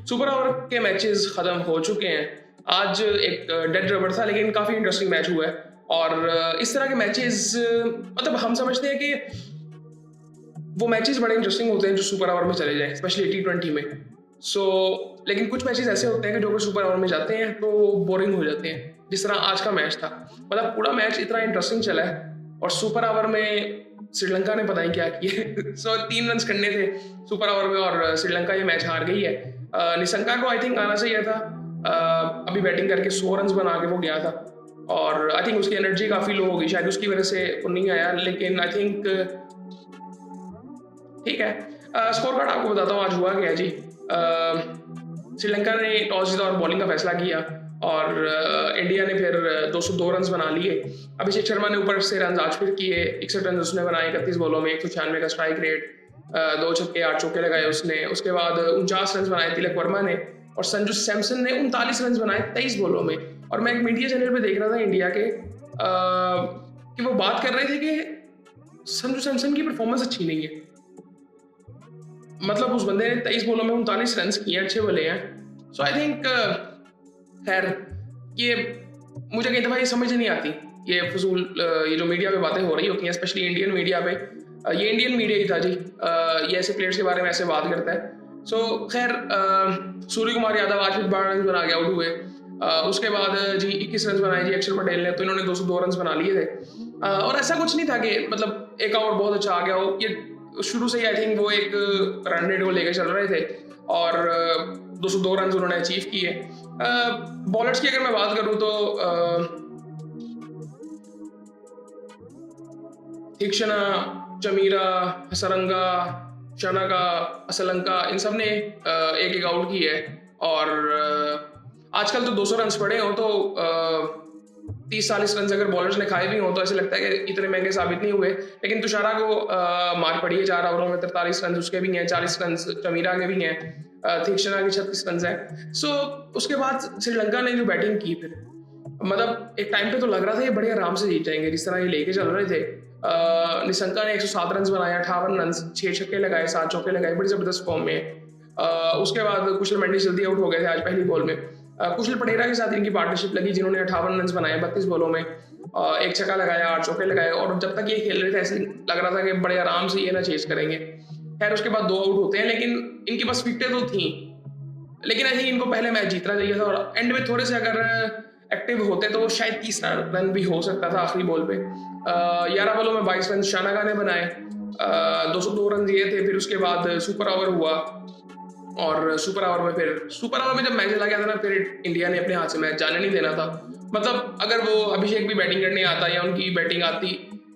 Super over के matches खत्म हो चुके हैं। आज एक डेड रबर था लेकिन काफ़ी इंटरेस्टिंग मैच हुआ है। और इस तरह के मैचेस मतलब हम समझते हैं कि वो मैचेस बड़े इंटरेस्टिंग होते हैं जो सुपर ओवर में चले जाएं, स्पेशली T20 में। लेकिन कुछ मैचेस ऐसे होते हैं कि जो सुपर ओवर में जाते हैं तो बोरिंग हो जाते हैं, जिस तरह आज का मैच था। मतलब पूरा मैच इतना इंटरेस्टिंग चला है और सुपर ओवर में श्रीलंका ने पता नहीं क्या किया। 3 रन करने थे सुपर ओवर में और श्रीलंका ये मैच हार गई है। निशंका को आई थिंक आना चाहिए था। अभी बैटिंग करके 100 रन बना के वो गया था और आई थिंक उसकी एनर्जी काफ़ी लो होगी, शायद उसकी वजह से वो नहीं आया। लेकिन आई थिंक ठीक है। स्कोर कार्ड आपको बताता हूँ आज हुआ क्या जी। श्रीलंका ने टॉस जीता और बॉलिंग का फैसला किया और इंडिया ने फिर 202 रन बना लिए। अभिषेक शर्मा ने ऊपर से रन आज फिर किए, 61 रन उसने बनाए 31 बॉलों में, 196 का स्ट्राइक रेट, 2 छक्के 8 चौके लगाए उसने। उसके बाद 49 रन बनाए तिलक वर्मा ने और संजू सैमसन ने 39 रन बनाए 23 बॉलों में। और मैं एक मीडिया चैनल पे देख रहा था इंडिया के कि वो बात कर रहे थे कि संजू सैमसन की परफॉर्मेंस अच्छी नहीं है। मतलब उस बंदे ने 23 बॉलों में 39 रन किए, अच्छे बोले हैं। सो आई थिंक खैर ये मुझे कई दफ़ा ये समझ नहीं आती, ये फजूल ये जो मीडिया पे बातें हो रही होती हैं, स्पेशली इंडियन मीडिया पे। ये इंडियन मीडिया ही था जी, ये ऐसे प्लेयर्स के बारे में ऐसे बात करता है। सो खैर सूर्य कुमार यादव आज भी 12 रन बना के आउट हुए। उसके बाद जी 21 रन बनाए जी अक्षर पटेल ने, तो इन्होंने 202 रन बना लिए थे। और ऐसा कुछ नहीं था कि मतलब एक ओवर बहुत अच्छा आ गया हो। ये शुरू से ही आई थिंक वो एक रन रेट को लेकर चल रहे थे और 202 रन उन्होंने अचीव किए। बॉलर्स की अगर मैं बात करूं तो तीक्षणा, चमीरा, हसरंगा, शनका, असलंका, इन सब ने एक एक आउट की है। और आजकल तो 200 रन पड़े हो तो 30-40 रन अगर बॉलर्स ने खाए भी हों तो ऐसे लगता है कि इतने महंगे साबित नहीं हुए। लेकिन तुषारा को मार पड़ी है 4 ओवरों में, 43 रन उसके भी हैं, 40 रन चमीरा के भी हैं, तीक्षणा के 36 रन हैं। सो उसके बाद श्रीलंका ने जो बैटिंग की फिर मतलब एक टाइम पे तो लग रहा था ये बड़े आराम से जीत जाएंगे, जिस तरह ये लेके चल रहे थे। निशंका ने 107 रन बनाया, 58 रन, 6 छक्के लगाए, 7 चौके लगाए, बड़ी जबरदस्त फॉर्म में। उसके बाद कुशल मंडी जल्दी आउट हो गए थे आज पहली बॉल में। कुशल पटेरा के साथ इनकी पार्टनरशिप लगी जिन्होंने 58 रन बनाए 32 बॉलों में, 1 छक्का लगाया, 8 चौके लगाए। और जब तक ये खेल रहे थे ऐसे लग रहा था कि बड़े आराम से ये ना चेस करेंगे। खैर उसके बाद 2 आउट होते हैं लेकिन इनके पास विकेटें तो थी, लेकिन आई थिंक इनको पहले मैच जीतना चाहिए था और एंड में थोड़े से अगर एक्टिव होते तो शायद 30 रन भी हो सकता था आखिरी बॉल पे। 11 बॉलों में 22 रन शानका ने बनाए, 202 रन दिए थे। फिर उसके बाद सुपर ओवर हुआ और सुपर ओवर में जब मैच चला गया था ना, फिर इंडिया ने अपने हाथ से मैच जाने नहीं देना था। मतलब अगर वो अभिषेक भी बैटिंग करने आता या उनकी बैटिंग आती,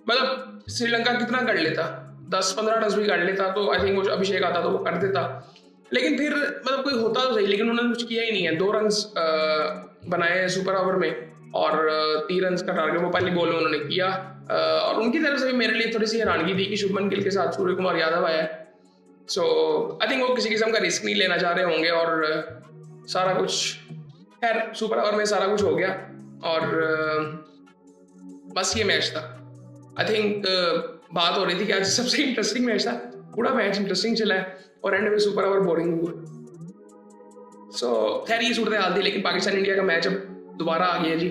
मतलब श्रीलंका कितना कर लेता, 10-15 रन भी कर लेता तो आई थिंक वो अभिषेक आता तो वो कर देता। लेकिन फिर मतलब कोई होता तो सही, लेकिन उन्होंने कुछ किया ही नहीं है। 2 रन बनाए हैं सुपर ओवर में और 3 रन का टारगेट वो पहली बॉल में उन्होंने किया। और उनकी तरफ से भी मेरे लिए थोड़ी सी हैरानगी थी कि शुभमन गिल के साथ सूर्य कुमार यादव आया है। सो आई थिंक वो किसी किस्म का रिस्क नहीं लेना चाह रहे होंगे और सारा कुछ खैर सुपर ओवर में सारा कुछ हो गया और बस ये मैच था। आई थिंक बात हो रही थी कि आज सबसे इंटरेस्टिंग मैच था, पूरा मैच इंटरेस्टिंग चला है और एंड में सुपर ओवर बोरिंग हुआ। सो खैर ये सूरत हाल थी। लेकिन पाकिस्तान इंडिया का मैच अब दोबारा आ गया जी,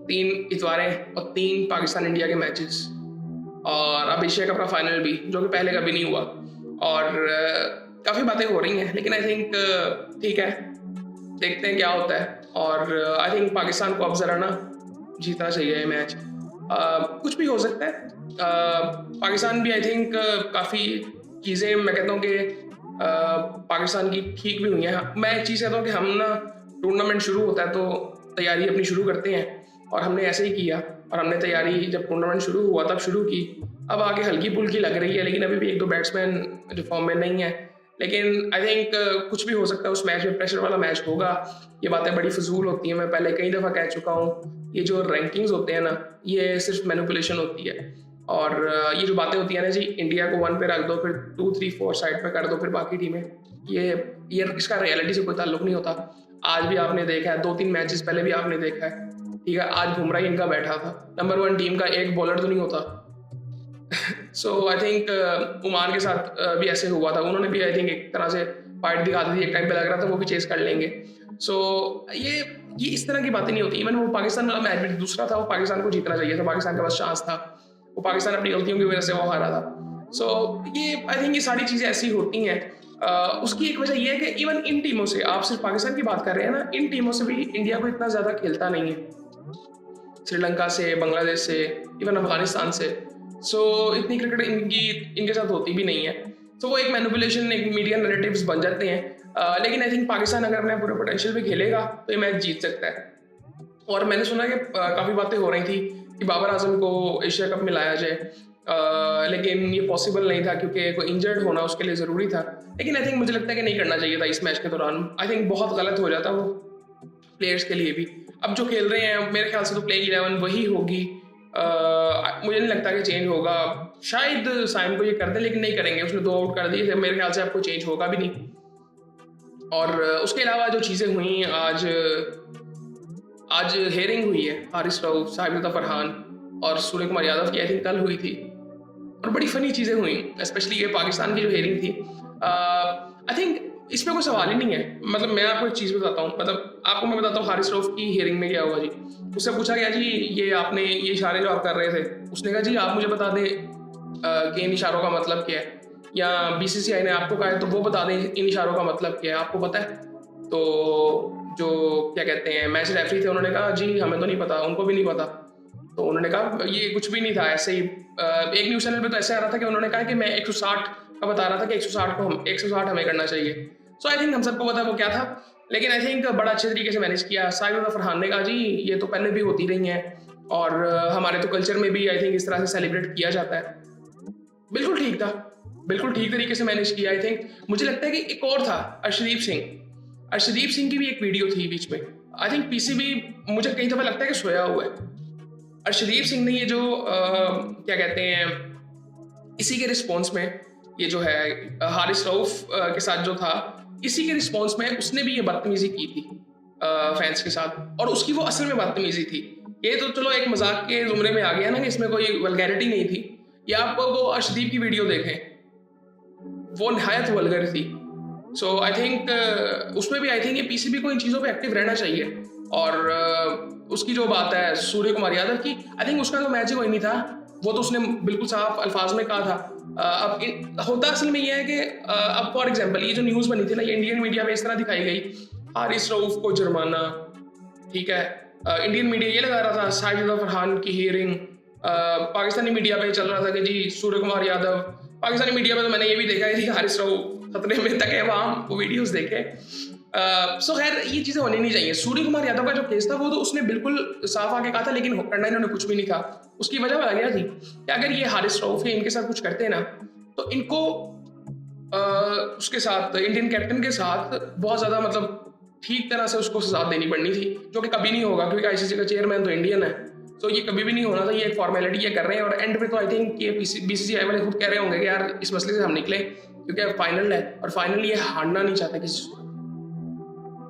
3 इतवारें और 3 पाकिस्तान इंडिया के मैचेस और अब एशिया कप का फाइनल भी, जो कि पहले कभी नहीं हुआ। और काफ़ी बातें हो रही हैं लेकिन आई थिंक ठीक है, देखते हैं क्या होता है। और आई थिंक पाकिस्तान को अब ज़रा ना जीतना चाहिए ये मैच। कुछ भी हो सकता है। पाकिस्तान भी आई थिंक काफ़ी चीज़ें मैं कहता हूँ कि पाकिस्तान की ठीक भी हुई हैं। मैं एक चीज़ कहता हूँ कि हम ना टूर्नामेंट शुरू होता है तो तैयारी अपनी शुरू करते हैं और हमने ऐसे ही किया और हमने तैयारी जब टूर्नामेंट शुरू हुआ तब शुरू की। अब आगे हल्की फुल्की लग रही है लेकिन अभी भी 1-2 बैट्समैन जो फॉर्म में नहीं है। लेकिन आई थिंक कुछ भी हो सकता है उस मैच में, प्रेशर वाला मैच होगा। ये बातें बड़ी फजूल होती हैं, मैं पहले कई दफ़ा कह चुका हूँ। ये जो रैंकिंग्स होते हैं ना, ये सिर्फ मैनिपुलेशन होती है। और ये जो बातें होती हैं ना जी, इंडिया को 1 पे रख दो, फिर 2, 3, 4 साइड पे कर दो, फिर बाकी टीमें, ये इसका रियलिटी से कोई ताल्लुक नहीं होता। आज भी आपने देखा है, 2-3 मैचेस पहले भी आपने देखा है, ठीक है। आज बुमराह इनका बैठा था, नंबर 1 टीम का एक बॉलर तो नहीं होता। सो आई थिंक ओमान के साथ भी ऐसे हुआ था, उन्होंने भी आई थिंक एक तरह से फाइट दिखाते थे, एक टाइम पे लग रहा था वो भी चेस कर लेंगे। सो ये इस तरह की बातें नहीं होती। इवन वो पाकिस्तान वाला मैच भी दूसरा था, वो पाकिस्तान को जीतना चाहिए था, पाकिस्तान के पास चांस था, वो पाकिस्तान अपनी गलतियों की वजह से वो हारा था। सो ये आई थिंक ये सारी चीज़ें ऐसी होती हैं। उसकी एक वजह ये है कि इवन इन टीमों से, आप सिर्फ पाकिस्तान की बात कर रहे हैं ना, इन टीमों से भी इंडिया को इतना ज़्यादा खेलता नहीं है। श्रीलंका से, बांग्लादेश से, इवन अफगानिस्तान से। सो इतनी क्रिकेट इनके साथ होती भी नहीं है। तो वो एक मैनिपुलेशन, एक मीडिया नैरेटिव्स बन जाते हैं। लेकिन आई थिंक पाकिस्तान अगर अपने पूरे पोटेंशियल पे खेलेगा तो ये मैच जीत सकता है। और मैंने सुना कि काफ़ी बातें हो रही थी कि बाबर आजम को एशिया कप में लाया जाए, लेकिन ये पॉसिबल नहीं था क्योंकि कोई इंजर्ड होना उसके लिए ज़रूरी था। लेकिन आई थिंक मुझे लगता है कि नहीं करना चाहिए था इस मैच के दौरान। आई थिंक बहुत गलत हो जाता वो प्लेयर्स के लिए भी। अब जो खेल रहे हैं मेरे ख्याल से तो प्लेइंग 11 वही होगी। मुझे नहीं लगता कि चेंज होगा। शायद साइम को ये कर दे, लेकिन नहीं करेंगे, उसने 2 आउट कर दिए थे, मेरे ख्याल से आपको चेंज होगा भी नहीं। और उसके अलावा जो चीज़ें हुई, आज हेयरिंग हुई है हारिस रऊफ, साहिब फरहान और सूर्य कुमार यादव की, आई थिंक कल हुई थी, और बड़ी फनी चीज़ें हुई, स्पेशली ये पाकिस्तान की जो हेयरिंग थी। आई थिंक इसमें कोई सवाल ही नहीं है। मतलब मैं आपको एक चीज़ बताता हूँ, मतलब आपको मैं बताता हूँ हारिस रऊफ की हेयरिंग में क्या हुआ जी। उससे पूछा गया जी ये आपने ये इशारे जो आप कर रहे थे, उसने कहा जी आप मुझे बता दें कि इन इशारों का मतलब क्या है, या बीसीसीआई ने आपको कहा है तो वो बता दें इन इशारों का मतलब क्या है, आपको पता है? तो जो क्या कहते हैं मैच रेफरी थे उन्होंने कहा जी हमें तो नहीं पता, उनको भी नहीं पता। तो उन्होंने कहा ये कुछ भी नहीं था, ऐसे ही एक न्यूज़ चैनल पे तो ऐसे आ रहा था कि उन्होंने कहा कि मैं 160 का बता रहा था कि 160 हमें करना चाहिए। सो आई थिंक हम सबको पता वो क्या था, लेकिन आई थिंक बड़ा अच्छे तरीके से मैनेज किया। साहिब फरहान ने कहा जी ये तो पहले भी होती रही हैं और हमारे तो कल्चर में भी आई थिंक इस तरह से सेलिब्रेट किया जाता है। बिल्कुल ठीक था, बिल्कुल ठीक तरीके से मैनेज किया। आई थिंक मुझे लगता है कि एक और था अर्शदीप सिंह की भी एक वीडियो थी बीच में। आई थिंक पीसीबी मुझे कई दफ़ा लगता है कि सोया हुआ है। अर्शदीप सिंह ने ये जो क्या कहते हैं इसी के रिस्पॉन्स में, ये जो है हारिस रऊफ के साथ जो था, इसी के रिस्पॉन्स में उसने भी ये बदतमीजी की थी फैंस के साथ, और उसकी वो असल में बदतमीजी थी। ये तो चलो एक मजाक के जुमरे में आ गया ना कि इसमें कोई वल्गैरिटी नहीं थी। या आप वो अर्शदीप की वीडियो देखें, वो नहायत वल्गर थी। सो आई थिंक उसमें भी आई थिंक ये पीसीबी को इन चीज़ों पे एक्टिव रहना चाहिए। और उसकी जो बात है सूर्य कुमार यादव की, आई थिंक उसका तो मैच ही कोई नहीं था, वो तो उसने बिल्कुल साफ अल्फाज में कहा था। अब होता असल में ये है कि अब फॉर एग्जांपल ये जो न्यूज़ बनी थी ना, ये इंडियन मीडिया में इस तरह दिखाई गई, हारिस रऊफ को जुर्माना, ठीक है, इंडियन मीडिया ये लगा रहा था साहिब फरहान की हियरिंग, पाकिस्तानी मीडिया पे चल रहा था कि जी सूर्य कुमार यादव, पाकिस्तानी मीडिया में तो मैंने ये भी देखा है कि हारिस रऊफ खतरे में तक है, वहाँ वो वीडियोस देखे। सो खैर ये चीज़ें होनी नहीं चाहिए। सूर्य कुमार यादव का जो केस था वो तो उसने बिल्कुल साफ आके कहा था, लेकिन करना इन्होंने कुछ भी नहीं था। उसकी वजह वगैरह थी कि अगर ये हारिस रऊफ इनके साथ कुछ करते ना तो इनको उसके साथ इंडियन कैप्टन के साथ बहुत ज़्यादा मतलब ठीक तरह से उसको सजा देनी पड़नी थी, जो कि कभी नहीं होगा क्योंकि आईसीसी का चेयरमैन तो इंडियन है। तो ये कभी भी नहीं होना था, ये एक फॉर्मेलिटी ये कर रहे हैं। और एंड पे तो आई थिंक ये बीसीसीआई वाले खुद कह रहे होंगे कि यार इस मसले से हम निकले क्योंकि अब फाइनल है, और फाइनल ये हारना नहीं चाहते किसी से,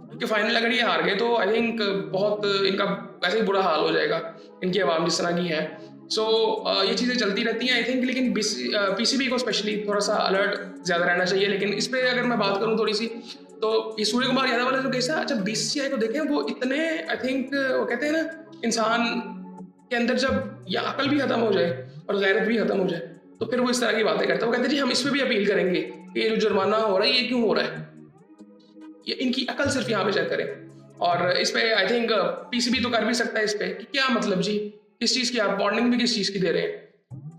क्योंकि फाइनल अगर ये हार गए तो आई थिंक बहुत इनका वैसे ही बुरा हाल हो जाएगा, इनकी आवाम जिस तरह की है। सो ये चीज़ें चलती रहती हैं आई थिंक, लेकिन पीसीबी को स्पेशली थोड़ा सा अलर्ट ज़्यादा रहना चाहिए। लेकिन इस पर अगर मैं बात करूँ थोड़ी सी, तो ये सूर्य कुमार यादव वाला जो केस है, जब बीसीसीआई को देखें वो इतने आई थिंक वो कहते हैं ना इंसान के अंदर जब या अकल भी खत्म हो जाए और गैरत भी खत्म हो जाए तो फिर वो इस तरह की बातें करता है। वो कहते हैं जी हम इस पर भी अपील करेंगे कि ये जो जुर्माना हो रहा है ये क्यों हो रहा है, ये इनकी अकल सिर्फ यहाँ पे चेक करें। और इस पे आई थिंक पीसीबी तो कर भी सकता है इस पे कि क्या मतलब जी किस चीज़ की आप बॉन्डिंग भी किस चीज़ की दे रहे हैं।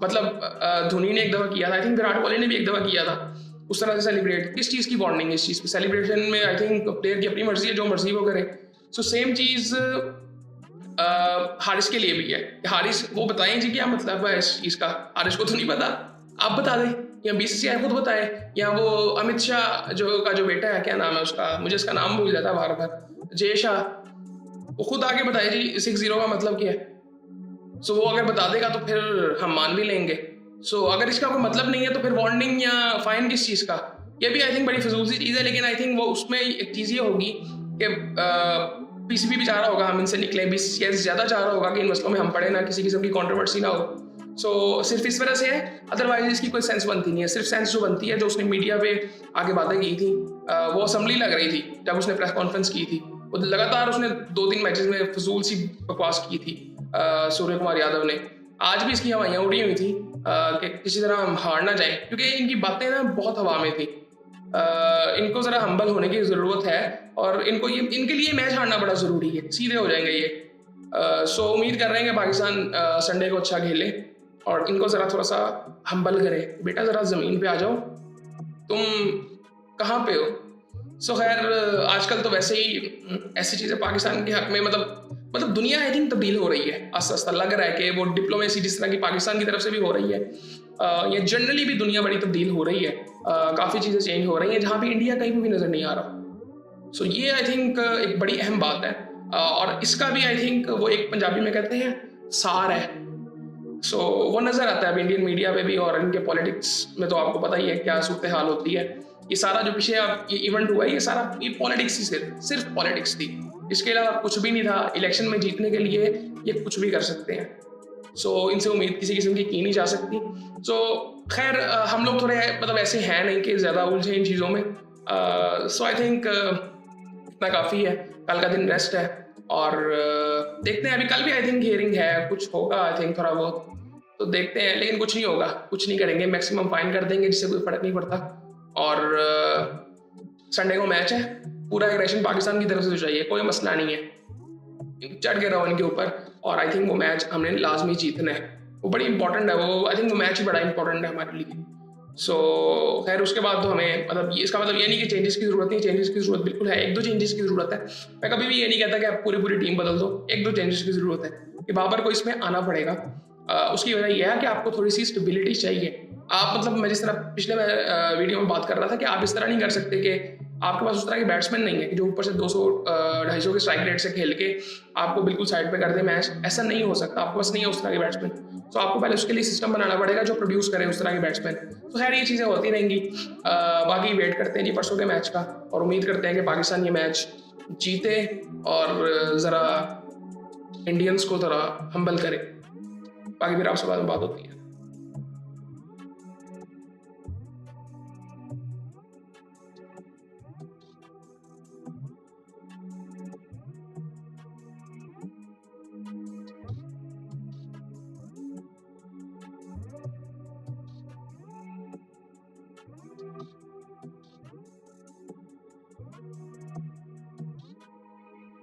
मतलब धोनी ने एक दफ़ा किया था, आई थिंक विराट कोहली ने भी एक दफ़ा किया था उस तरह से सेलिब्रेट, किस चीज़ की बॉन्डिंग इस चीज़ पे। सेलिब्रेशन में आई थिंक प्लेयर की अपनी मर्जी है, जो मर्जी वो करे। सो सेम चीज़ हारिस के लिए भी है। हारिस वो बताएं जी क्या मतलब है इस चीज़ का, हारिस को तो नहीं पता, आप बता दें, या बीसीसीआई खुद बताए, या वो अमित शाह जो बेटा है, क्या नाम है उसका, मुझे इसका नाम भूल जाता है बार बार, जय शाह, वो खुद आके बताए जी 60 का मतलब क्या है। सो वो अगर बता देगा तो फिर हम मान भी लेंगे। सो अगर इसका कोई मतलब नहीं है तो फिर वार्निंग या फाइन किस चीज़ का, ये भी आई थिंक बड़ी फिजूल सी चीज़ है। लेकिन आई थिंक वो उसमें एक चीज़ ये होगी कि पीसीबी भी चाह रहा होगा हम इनसे निकले, बीसीसीआई ज़्यादा चाह रहा होगा कि इन मसलों में हम पड़े ना, किसी किस्म की कंट्रोवर्सी ना हो। सो सिर्फ इस वजह से है, अदरवाइज इसकी कोई सेंस बनती नहीं है। सिर्फ सेंस जो बनती है, जो उसने मीडिया पे आगे बातें की थी, वो असम्बली लग रही थी जब उसने प्रेस कॉन्फ्रेंस की थी। वो लगातार उसने 2-3 मैचेस में फजूल सी बकवास की थी सूर्य कुमार यादव ने। आज भी इसकी हवाइयाँ उड़ी हुई थी कि किसी तरह हम हार ना जाए, क्योंकि इनकी बातें ना बहुत हवा में थी। इनको ज़रा हम्बल होने की ज़रूरत है और इनके लिए मैच हारना बड़ा ज़रूरी है, सीधे हो जाएंगे ये। सो उम्मीद कर रहे हैं कि पाकिस्तान संडे को अच्छा खेले और इनको ज़रा थोड़ा सा हम्बल करे। बेटा ज़रा ज़मीन पे आ जाओ, तुम कहाँ पे हो? सो खैर, आजकल तो वैसे ही ऐसी चीज़ें पाकिस्तान के हक में मतलब दुनिया आई थिंक तब्दील हो रही है आस्ता आस्ता। लग रहा है कि वो डिप्लोमेसी जिस तरह की पाकिस्तान की तरफ से भी हो रही है, या जनरली भी दुनिया बड़ी तब्दील हो रही है। काफ़ी चीज़ें चेंज हो रही हैं जहाँ पे इंडिया कहीं भी नज़र नहीं आ रहा। सो ये आई थिंक एक बड़ी अहम बात है, और इसका भी आई थिंक वो एक पंजाबी में कहते हैं सार है। सो वो नज़र आता है अब इंडियन मीडिया पे भी, और इनके पॉलिटिक्स में तो आपको पता ही है क्या सूरत हाल होती है। ये सारा जो पीछे ये इवेंट हुआ है, ये पॉलिटिक्स ही सिर्फ पॉलिटिक्स थी, इसके अलावा कुछ भी नहीं था। इलेक्शन में जीतने के लिए ये कुछ भी कर सकते हैं। सो इनसे उम्मीद किसी किस्म की नहीं जा सकती। सो खैर, हम लोग थोड़े मतलब ऐसे हैं नहीं कि ज़्यादा उलझे इन चीज़ों में। सो आई थिंक इतना काफ़ी है। कल का दिन रेस्ट है और देखते हैं। अभी कल भी आई थिंक हियरिंग है, कुछ होगा आई थिंक थोड़ा बहुत, तो देखते हैं। लेकिन कुछ नहीं होगा, कुछ नहीं करेंगे, मैक्सिमम फाइन कर देंगे जिससे कोई फर्क नहीं पड़ता। और संडे को मैच है, पूरा एग्रेशन पाकिस्तान की तरफ से तो चाहिए, कोई मसला नहीं है, चढ़ के रहो इनके ऊपर। और आई थिंक वो मैच हमने लाजमी जीतना है, वो बड़ी इंपॉर्टेंट है। वो आई थिंक वो मैच ही बड़ा इंपॉर्टेंट है हमारे लिए। सो खैर, उसके बाद तो हमें इसका मतलब ये नहीं कि चेंजेस की ज़रूरत नहीं, चेंजेस की ज़रूरत बिल्कुल है। 1-2 चेंजेस की ज़रूरत है। मैं कभी भी ये नहीं कहता कि आप पूरी टीम बदल दो, 1-2 चेंजेस की ज़रूरत है कि बाबर को इसमें आना पड़ेगा। उसकी वजह यह है कि आपको थोड़ी सी स्टेबिलिटी चाहिए। आप मतलब मैं जिस तरह पिछले वीडियो में बात कर रहा था कि आप इस तरह नहीं कर सकते कि आपके पास उस तरह के बैट्समैन नहीं है कि जो ऊपर से 200-250 के स्ट्राइक रेट से खेल के आपको बिल्कुल साइड पे कर दे मैच। ऐसा नहीं हो सकता, आपके पास नहीं है उस तरह के बैट्समैन। तो आपको पहले उसके लिए सिस्टम बनाना पड़ेगा जो प्रोड्यूस करे उस तरह के बैट्समैन। तो खैर, ये चीज़ें होती रहेंगी। बाकी वेट करते हैं जी परसों के मैच का, और उम्मीद करते हैं कि पाकिस्तान ये मैच जीते और ज़रा इंडियंस को ज़रा हम्बल करे। बाकी फिर आपसे बाद में बात होती है।